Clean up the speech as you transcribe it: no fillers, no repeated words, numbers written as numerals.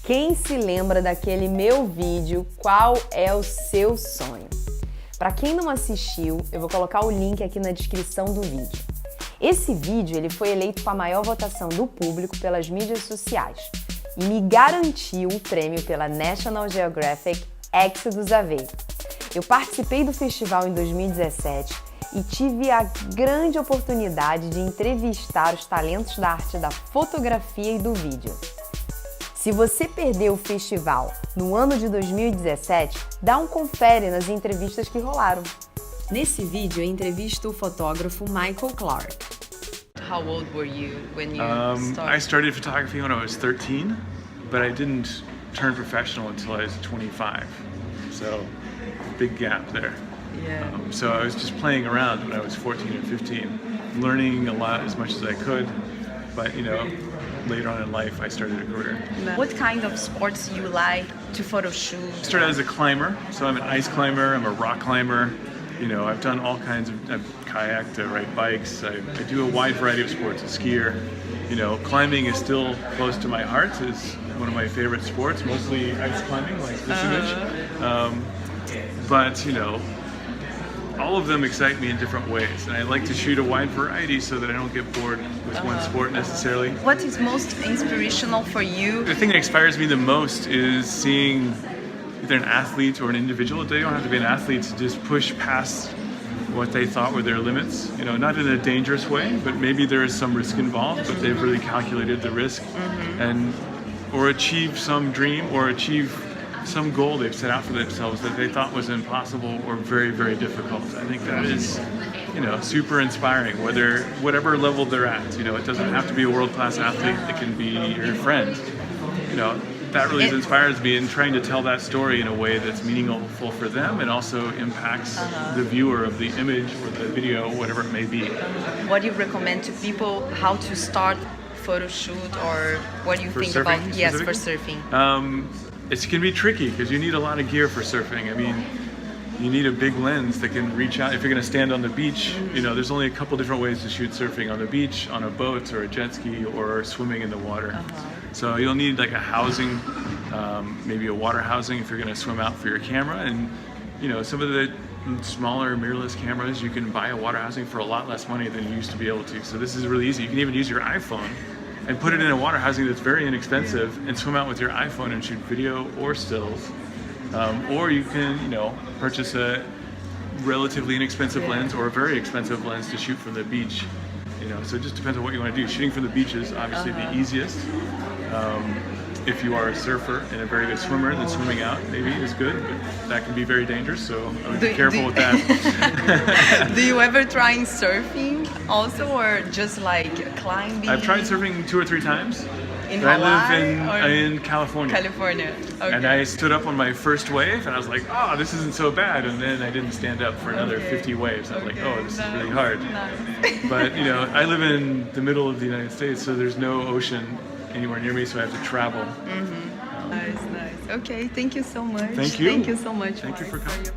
Quem se lembra daquele meu vídeo, qual é o seu sonho? Para quem não assistiu, eu vou colocar o link aqui na descrição do vídeo. Esse vídeo ele foi eleito com a maior votação do público pelas mídias sociais e me garantiu o prêmio pela National Geographic Exodus Aveiro. Eu participei do festival em 2017 e tive a grande oportunidade de entrevistar os talentos da arte da fotografia e do vídeo. Se você perdeu o festival no ano de 2017, dá um confere nas entrevistas que rolaram. Nesse vídeo, eu entrevisto o fotógrafo Michael Clark. How old were you when you started? I started photography when I was 13, but I didn't turn professional until I was 25. So, big gap there. Yeah. So I was just playing around when I was 14 and 15, learning a lot as much as I could, but later on in life I started a career. What kind of sports you like to photo shoot? I started as a climber, so I'm an ice climber, I'm a rock climber. I've done all kinds of, I've kayaked, I ride bikes, I do a wide variety of sports, a skier. Climbing is still close to my heart, it's one of my favorite sports, mostly ice climbing, like this image. But, all of them excite me in different ways, and I like to shoot a wide variety so that I don't get bored with one sport necessarily. What is most inspirational for you? The thing that inspires me the most is seeing either an athlete or an individual, they don't have to be an athlete, to just push past what they thought were their limits, not in a dangerous way, but maybe there is some risk involved, but they've really calculated the risk or achieve some dream or achieve some goal they've set out for themselves that they thought was impossible or very, very difficult. I think that is, super inspiring, whatever level they're at. It doesn't have to be a world-class athlete, it can be your friend. That really inspires me in trying to tell that story in a way that's meaningful for them and also impacts the viewer of the image or the video, whatever it may be. What do you recommend to people how to start photo shoot, or what do you think about for surfing? It can be tricky because you need a lot of gear for surfing. I mean, you need a big lens that can reach out. If you're going to stand on the beach, there's only a couple different ways to shoot surfing: on the beach, on a boat, or a jet ski, or swimming in the water. So you'll need like a housing, maybe a water housing if you're going to swim out for your camera. And some of the smaller mirrorless cameras, you can buy a water housing for a lot less money than you used to be able to. So this is really easy. You can even use your iPhone and put it in a water housing that's very inexpensive and swim out with your iPhone and shoot video or stills. Or you can, purchase a relatively inexpensive lens or a very expensive lens to shoot from the beach. So it just depends on what you want to do. Shooting from the beach is obviously the easiest. If you are a surfer and a very good swimmer, then swimming out maybe is good, but that can be very dangerous, so I would be careful with that. Do you ever try surfing also, or just like climbing? I've tried surfing 2 or 3 times. In I Hawaii live in California. California, okay. And I stood up on my first wave and I was like, oh, this isn't so bad. And then I didn't stand up for another 50 waves. I was like, oh, this is really hard. Nice. But, I live in the middle of the United States, so there's no ocean anywhere near me, so I have to travel. Nice. Okay, thank you so much. Thank you. Thank you so much. Thank you for coming.